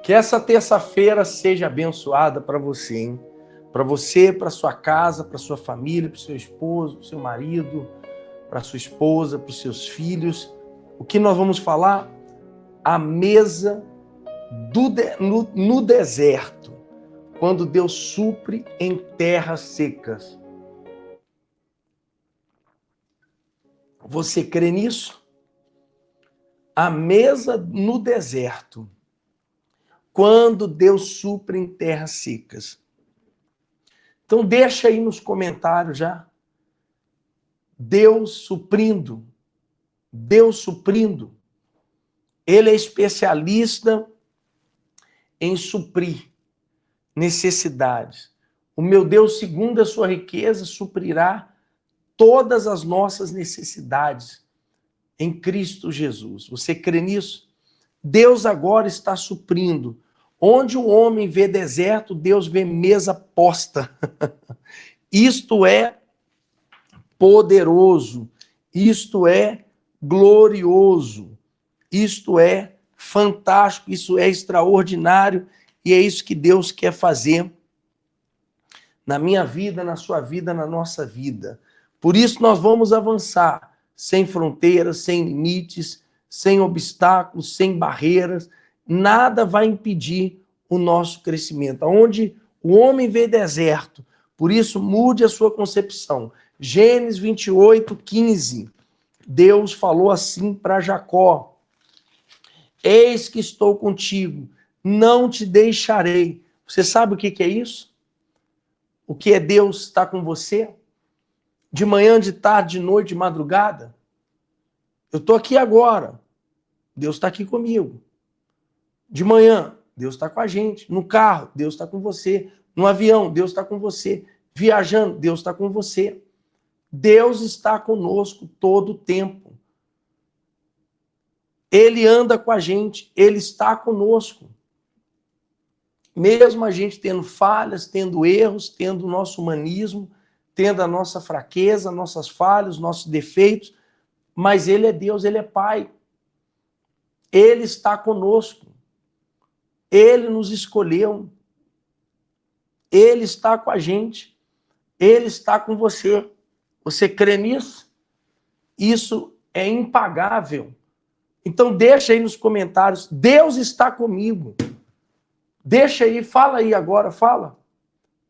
Que essa terça-feira seja abençoada para você, hein? Para você, para sua casa, para sua família, para o seu esposo, para o seu marido, para sua esposa, para os seus filhos. O que nós vamos falar? A mesa no deserto, quando Deus supre em terras secas. Você crê nisso? A mesa no deserto, quando Deus supre em terras secas. Então deixa aí nos comentários já. Deus suprindo. Deus suprindo. Ele é especialista em suprir necessidades. O meu Deus, segundo a sua riqueza, suprirá todas as nossas necessidades em Cristo Jesus. Você crê nisso? Deus agora está suprindo. Onde o homem vê deserto, Deus vê mesa posta. Isto é poderoso. Isto é glorioso. Isto é fantástico. Isso é extraordinário. E é isso que Deus quer fazer na minha vida, na sua vida, na nossa vida. Por isso nós vamos avançar sem fronteiras, sem limites, sem obstáculos, sem barreiras. Nada vai impedir o nosso crescimento. Onde o homem vê deserto, por isso mude a sua concepção. Gênesis 28, 15. Deus falou assim para Jacó: eis que estou contigo, não te deixarei. Você sabe o que é isso? O que é Deus estar com você? De manhã, de tarde, de noite, de madrugada? Eu estou aqui agora. Deus está aqui comigo. De manhã, Deus está com a gente. No carro, Deus está com você. No avião, Deus está com você. Viajando, Deus está com você. Deus está conosco todo o tempo. Ele anda com a gente. Ele está conosco. Mesmo a gente tendo falhas, tendo erros, tendo o nosso humanismo, tendo a nossa fraqueza, nossas falhas, nossos defeitos, mas Ele é Deus, Ele é Pai. Ele está conosco. Ele nos escolheu. Ele está com a gente. Ele está com você. Você crê nisso? Isso é impagável. Então deixa aí nos comentários. Deus está comigo. Deixa aí, fala aí agora, fala.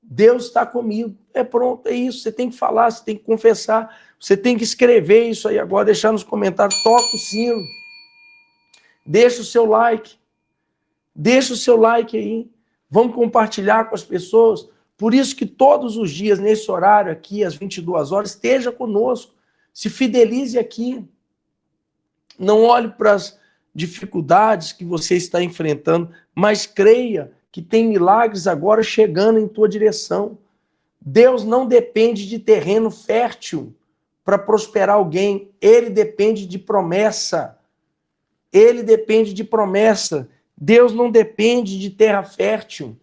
Deus está comigo. É pronto, é isso. Você tem que falar, você tem que confessar, você tem que escrever isso aí agora, deixar nos comentários, toca o sino. Deixa o seu like. Deixa o seu like aí. Vamos compartilhar com as pessoas. Por isso que todos os dias, nesse horário aqui, às 22 horas, esteja conosco. Se fidelize aqui. Não olhe para as dificuldades que você está enfrentando, mas creia que tem milagres agora chegando em tua direção. Deus não depende de terreno fértil para prosperar alguém. Ele depende de promessa. Ele depende de promessa. Deus não depende de terra fértil.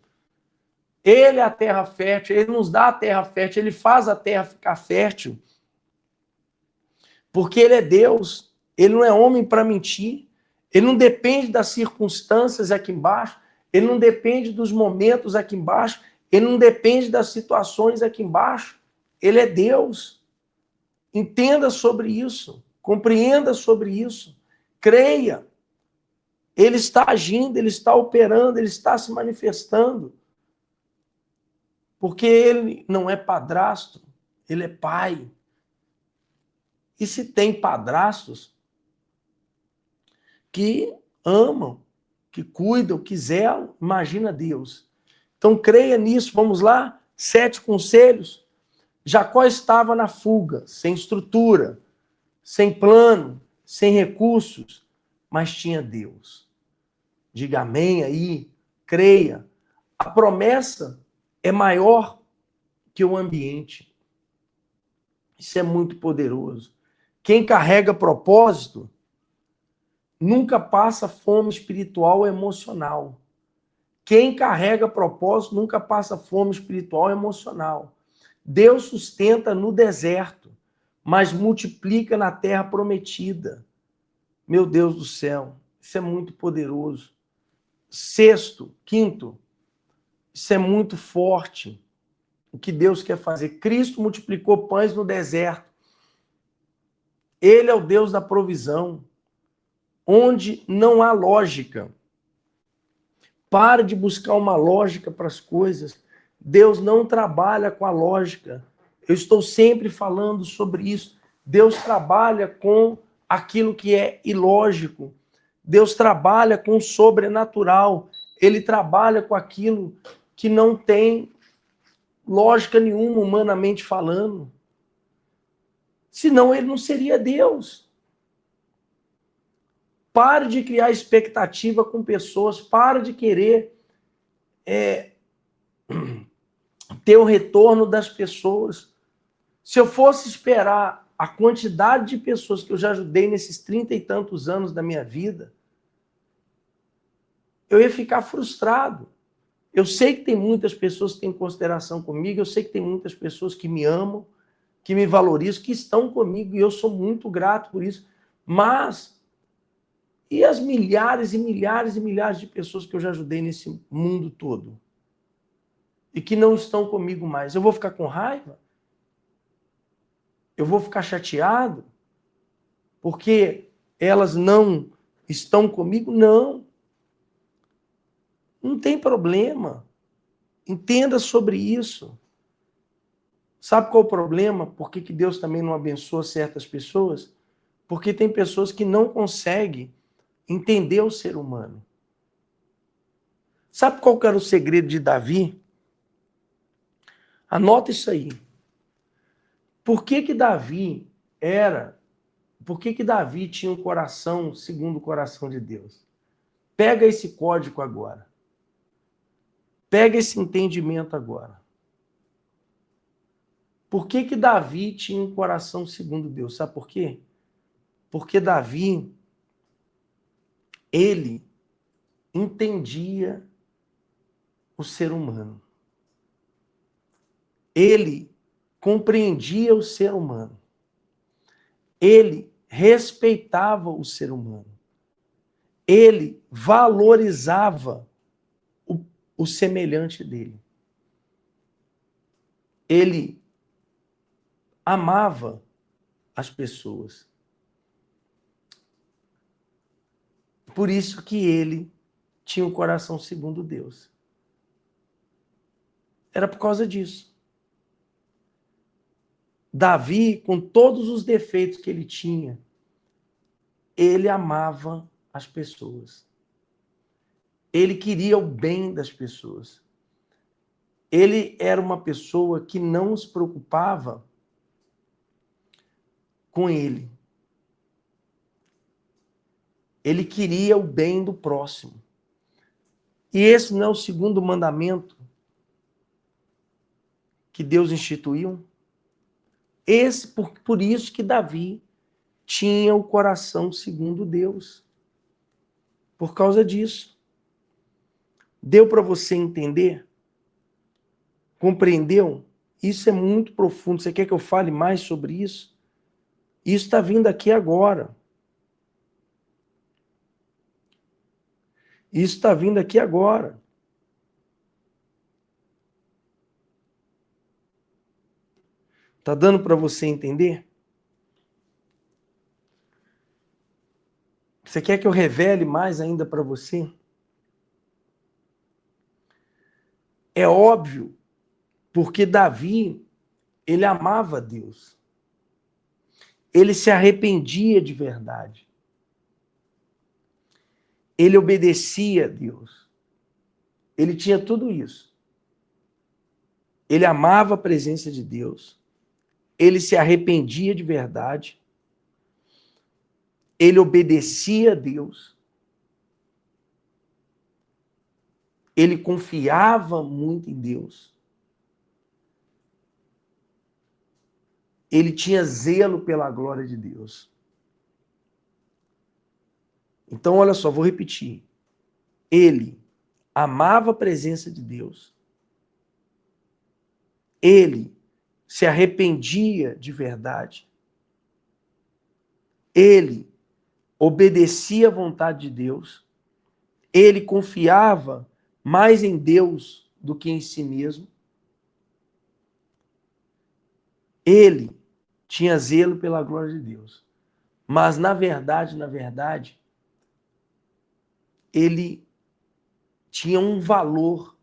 Ele é a terra fértil. Ele nos dá a terra fértil. Ele faz a terra ficar fértil. Porque Ele é Deus. Ele não é homem para mentir. Ele não depende das circunstâncias aqui embaixo. Ele não depende dos momentos aqui embaixo. Ele não depende das situações aqui embaixo. Ele é Deus. Entenda sobre isso. Compreenda sobre isso. Creia. Ele está agindo, ele está operando, ele está se manifestando. Porque ele não é padrasto, ele é pai. E se tem padrastos que amam, que cuidam, que zelam, imagina Deus. Então creia nisso, vamos lá? 7 conselhos. Jacó estava na fuga, sem estrutura, sem plano, sem recursos, mas tinha Deus. Diga amém aí, creia. A promessa é maior que o ambiente. Isso é muito poderoso. Quem carrega propósito nunca passa fome espiritual ou emocional. Quem carrega propósito nunca passa fome espiritual ou emocional. Deus sustenta no deserto, mas multiplica na terra prometida. Meu Deus do céu, isso é muito poderoso. Sexto, quinto, isso é muito forte, o que Deus quer fazer. Cristo multiplicou pães no deserto. Ele é o Deus da provisão, onde não há lógica. Pare de buscar uma lógica para as coisas. Deus não trabalha com a lógica. Eu estou sempre falando sobre isso. Deus trabalha com aquilo que é ilógico. Deus trabalha com o sobrenatural. Ele trabalha com aquilo que não tem lógica nenhuma, humanamente falando. Senão ele não seria Deus. Pare de criar expectativa com pessoas. Pare de querer ter o retorno das pessoas. Se eu fosse esperar a quantidade de pessoas que eu já ajudei nesses 30 e tantos anos da minha vida, eu ia ficar frustrado. Eu sei que tem muitas pessoas que têm consideração comigo, eu sei que tem muitas pessoas que me amam, que me valorizam, que estão comigo, e eu sou muito grato por isso. Mas, e as milhares e milhares e milhares de pessoas que eu já ajudei nesse mundo todo? E que não estão comigo mais? Eu vou ficar com raiva? Eu vou ficar chateado? Porque elas não estão comigo? Não. Não tem problema. Entenda sobre isso. Sabe qual é o problema? Por que Deus também não abençoa certas pessoas? Porque tem pessoas que não conseguem entender o ser humano. Sabe qual que era o segredo de Davi? Anota isso aí. Por que Davi tinha um coração segundo o coração de Deus? Pega esse código agora. Pega esse entendimento agora. Por que Davi tinha um coração segundo Deus? Sabe por quê? Porque Davi, ele entendia o ser humano. Ele compreendia o ser humano. Ele respeitava o ser humano. Ele valorizava o semelhante dele. Ele amava as pessoas. Por isso que ele tinha um coração segundo Deus. Era por causa disso. Davi, com todos os defeitos que ele tinha, ele amava as pessoas. Ele queria o bem das pessoas. Ele era uma pessoa que não se preocupava com ele. Ele queria o bem do próximo. E esse não é o segundo mandamento que Deus instituiu? Por isso que Davi tinha o coração segundo Deus. Por causa disso. Deu para você entender? Compreendeu? Isso é muito profundo. Você quer que eu fale mais sobre isso? Isso está vindo aqui agora. Isso está vindo aqui agora. Está dando para você entender? Você quer que eu revele mais ainda para você? É óbvio, porque Davi, ele amava Deus. Ele se arrependia de verdade. Ele obedecia a Deus. Ele tinha tudo isso. Ele amava a presença de Deus. Ele se arrependia de verdade. Ele obedecia a Deus. Ele confiava muito em Deus. Ele tinha zelo pela glória de Deus. Então, olha só, vou repetir. Ele amava a presença de Deus. Ele se arrependia de verdade. Ele obedecia à vontade de Deus. Ele confiava mais em Deus do que em si mesmo. Ele tinha zelo pela glória de Deus. Mas, na verdade, ele tinha um valor.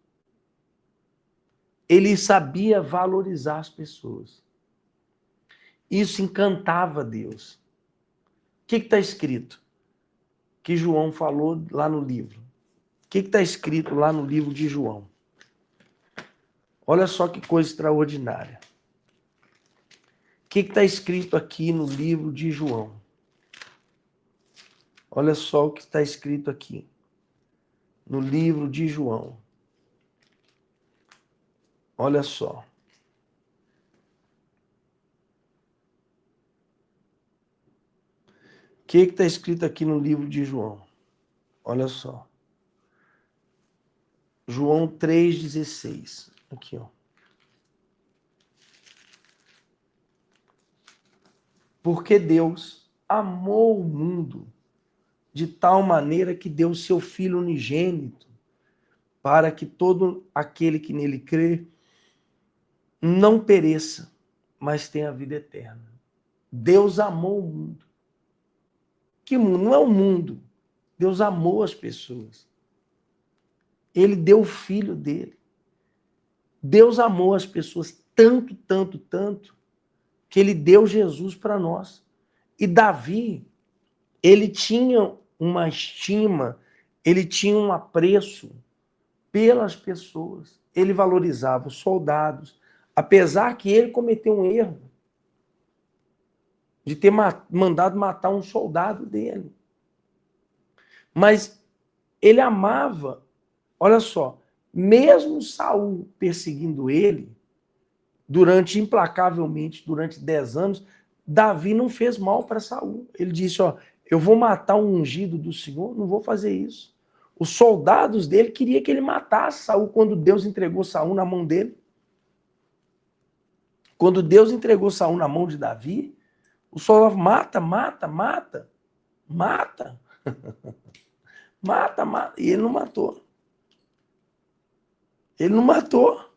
Ele sabia valorizar as pessoas. Isso encantava Deus. O que está escrito? Que João falou lá no livro. O que está escrito lá no livro de João? Olha só que coisa extraordinária. O que está escrito aqui no livro de João? Olha só o que está escrito aqui no livro de João. Olha só. O que está escrito aqui no livro de João? Olha só. João 3,16. Aqui, ó. Porque Deus amou o mundo de tal maneira que deu o seu Filho unigênito, para que todo aquele que nele crê não pereça, mas tenha vida eterna. Deus amou o mundo. Que mundo? Não é o mundo. Deus amou as pessoas. Ele deu o Filho dele. Deus amou as pessoas tanto, tanto, tanto, que ele deu Jesus para nós. E Davi, ele tinha uma estima, ele tinha um apreço pelas pessoas. Ele valorizava os soldados, apesar que ele cometeu um erro de ter mandado matar um soldado dele. Mas ele amava, olha só, mesmo Saul perseguindo ele, implacavelmente, durante 10 anos, Davi não fez mal para Saul. Ele disse, ó, eu vou matar um ungido do Senhor, não vou fazer isso. Os soldados dele queriam que ele matasse Saul quando Deus entregou Saul na mão dele. Quando Deus entregou Saul na mão de Davi, o soldado mata, mata, mata, mata, mata, mata. E ele não matou. Ele não matou.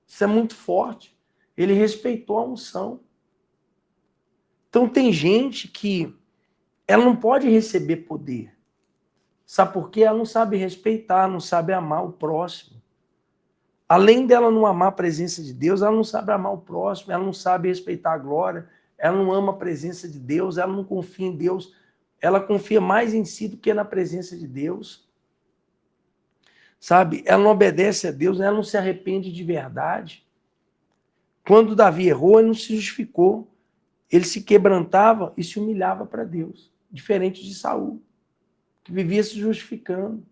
Isso é muito forte. Ele respeitou a unção. Então tem gente que ela não pode receber poder. Sabe por quê? Ela não sabe respeitar, não sabe amar o próximo. Além dela não amar a presença de Deus, ela não sabe amar o próximo, ela não sabe respeitar a glória, ela não ama a presença de Deus, ela não confia em Deus, ela confia mais em si do que na presença de Deus. Sabe? Ela não obedece a Deus, ela não se arrepende de verdade. Quando Davi errou, ele não se justificou. Ele se quebrantava e se humilhava para Deus, diferente de Saul, que vivia se justificando.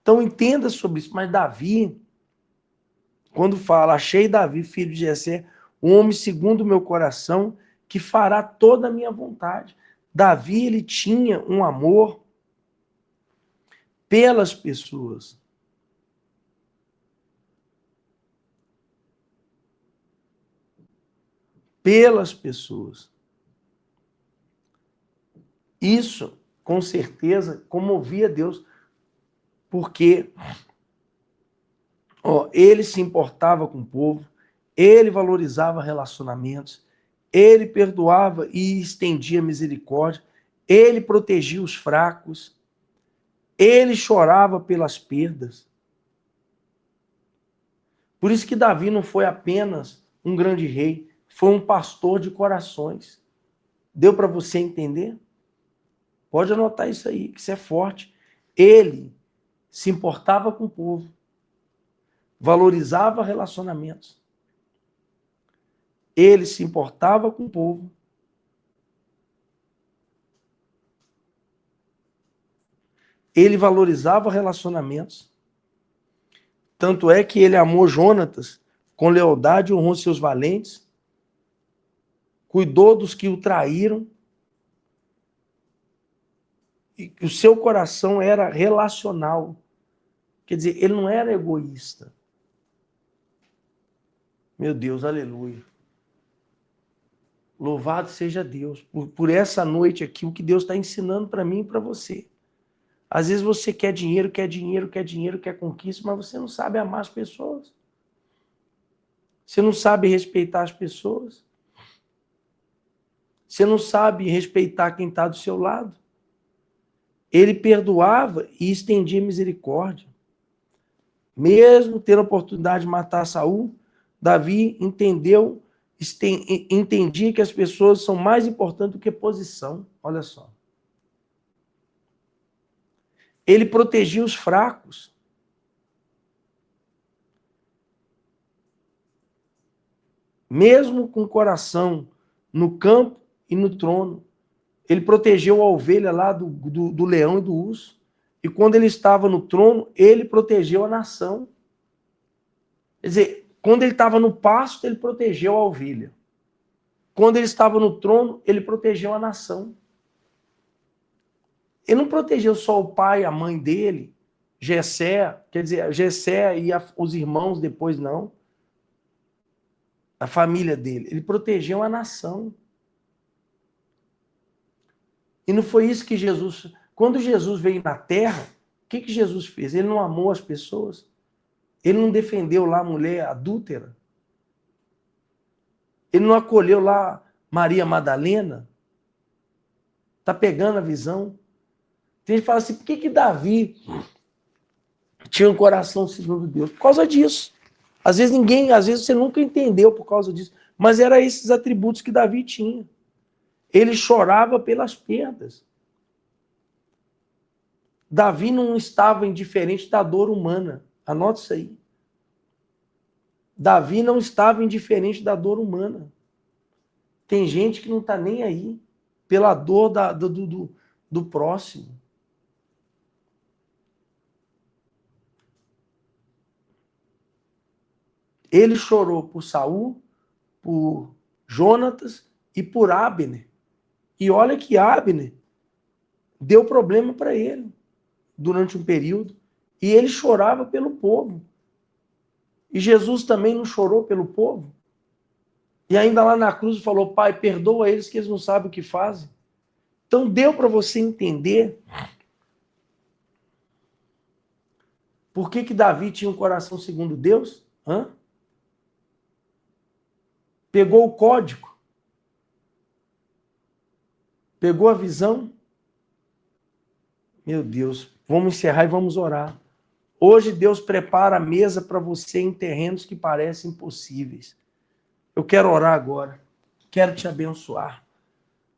Então entenda sobre isso. Mas Davi, quando fala, achei Davi, filho de Jessé, um homem segundo o meu coração, que fará toda a minha vontade. Davi, ele tinha um amor pelas pessoas. Pelas pessoas. Isso, com certeza, comovia Deus, porque ele se importava com o povo, ele valorizava relacionamentos, ele perdoava e estendia misericórdia, ele protegia os fracos, ele chorava pelas perdas. Por isso que Davi não foi apenas um grande rei, foi um pastor de corações. Deu para você entender? Pode anotar isso aí, que isso é forte. Ele se importava com o povo, valorizava relacionamentos. Ele se importava com o povo. Ele valorizava relacionamentos. Tanto é que ele amou Jonatas com lealdade, honrou seus valentes, cuidou dos que o traíram. E o seu coração era relacional. Quer dizer, ele não era egoísta. Meu Deus, aleluia. Louvado seja Deus por essa noite aqui, o que Deus está ensinando para mim e para você. Às vezes você quer dinheiro, quer conquista, mas você não sabe amar as pessoas. Você não sabe respeitar as pessoas. Você não sabe respeitar quem está do seu lado. Ele perdoava e estendia misericórdia. Mesmo tendo a oportunidade de matar Saul, Davi entendia que as pessoas são mais importantes do que posição. Olha só. Ele protegia os fracos. Mesmo com o coração no campo e no trono. Ele protegeu a ovelha lá do leão e do urso. E quando ele estava no trono, ele protegeu a nação. Quer dizer, quando ele estava no pasto, ele protegeu a ovelha. Quando ele estava no trono, ele protegeu a nação. Ele não protegeu só o pai, a mãe dele, Jessé, quer dizer, Jessé e os irmãos depois, não. A família dele. Ele protegeu a nação. E não foi isso que Jesus... Quando Jesus veio na terra, o que Jesus fez? Ele não amou as pessoas. Ele não defendeu lá a mulher adúltera. Ele não acolheu lá Maria Madalena. Está pegando a visão. Tem gente que fala assim, por que Davi tinha um coração segundo Deus? Por causa disso. Às vezes você nunca entendeu por causa disso. Mas eram esses atributos que Davi tinha. Ele chorava pelas perdas. Davi não estava indiferente da dor humana. Anote isso aí. Davi não estava indiferente da dor humana. Tem gente que não está nem aí pela dor do próximo. Ele chorou por Saul, por Jonatas e por Abner. E olha que Abner deu problema para ele durante um período. E ele chorava pelo povo. E Jesus também não chorou pelo povo? E ainda lá na cruz falou, Pai, perdoa eles que eles não sabem o que fazem. Então deu para você entender por que Davi tinha um coração segundo Deus? Pegou o código? Pegou a visão? Meu Deus, vamos encerrar e vamos orar. Hoje Deus prepara a mesa para você em terrenos que parecem impossíveis. Eu quero orar agora. Quero te abençoar.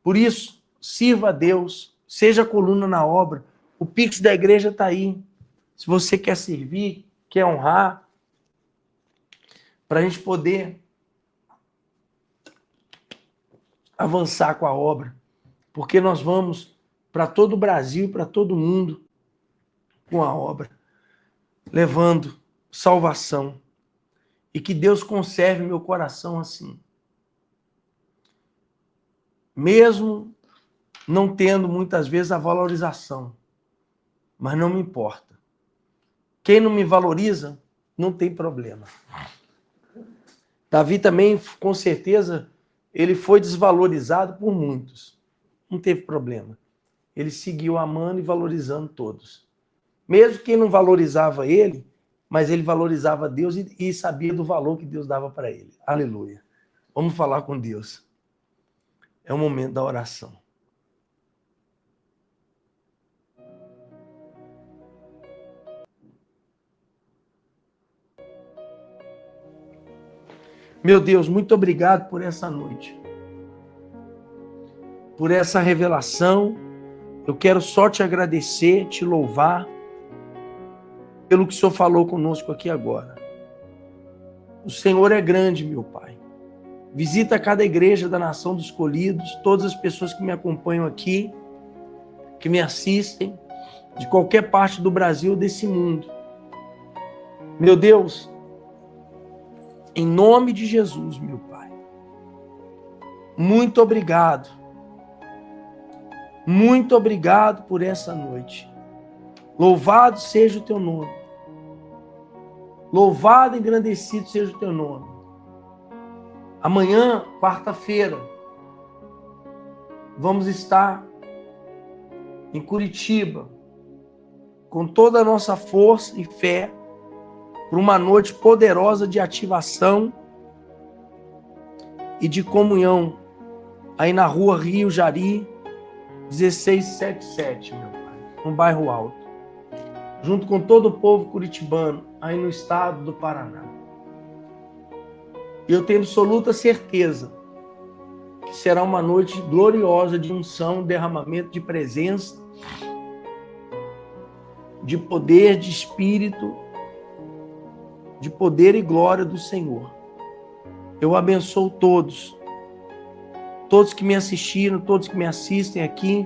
Por isso, sirva a Deus. Seja coluna na obra. O Pix da igreja está aí. Se você quer servir, quer honrar, para a gente poder avançar com a obra. Porque nós vamos para todo o Brasil e para todo o mundo com a obra, levando salvação. E que Deus conserve meu coração assim. Mesmo não tendo muitas vezes a valorização. Mas não me importa. Quem não me valoriza, não tem problema. Davi também, com certeza, ele foi desvalorizado por muitos. Não teve problema. Ele seguiu amando e valorizando todos. Mesmo quem não valorizava ele, mas ele valorizava Deus e sabia do valor que Deus dava para ele. Aleluia. Vamos falar com Deus. É o momento da oração. Meu Deus, muito obrigado por essa noite. Por essa revelação. Eu quero só te agradecer, te louvar pelo que o Senhor falou conosco aqui agora. O Senhor é grande, meu Pai. Visita cada igreja da Nação dos Escolhidos, todas as pessoas que me acompanham aqui, que me assistem, de qualquer parte do Brasil, desse mundo. Meu Deus, em nome de Jesus, meu Pai, muito obrigado. Muito obrigado por essa noite. Louvado seja o teu nome. Louvado e engrandecido seja o teu nome. Amanhã, quarta-feira, vamos estar em Curitiba com toda a nossa força e fé para uma noite poderosa de ativação e de comunhão aí na rua Rio Jari 1677, meu pai, no bairro Alto, junto com todo o povo curitibano aí no estado do Paraná. E eu tenho absoluta certeza que será uma noite gloriosa de unção, derramamento de presença, de poder, de espírito, de poder e glória do Senhor. Eu abençoo todos que me assistiram, todos que me assistem aqui,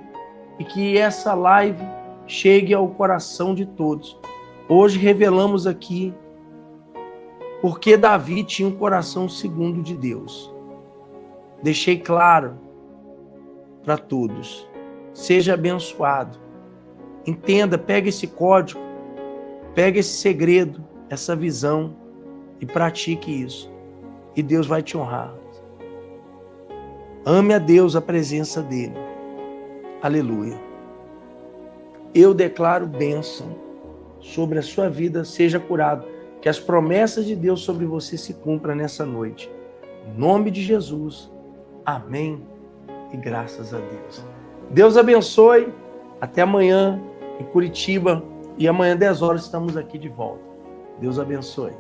e que essa live chegue ao coração de todos. Hoje revelamos aqui porque Davi tinha um coração segundo de Deus. Deixei claro para todos. Seja abençoado. Entenda, pega esse código, pega esse segredo, essa visão e pratique isso. E Deus vai te honrar. Ame a Deus, a presença dele. Aleluia. Eu declaro bênção sobre a sua vida, seja curado. Que as promessas de Deus sobre você se cumpram nessa noite. Em nome de Jesus. Amém. E graças a Deus. Deus abençoe. Até amanhã em Curitiba. E amanhã, 10 horas, estamos aqui de volta. Deus abençoe.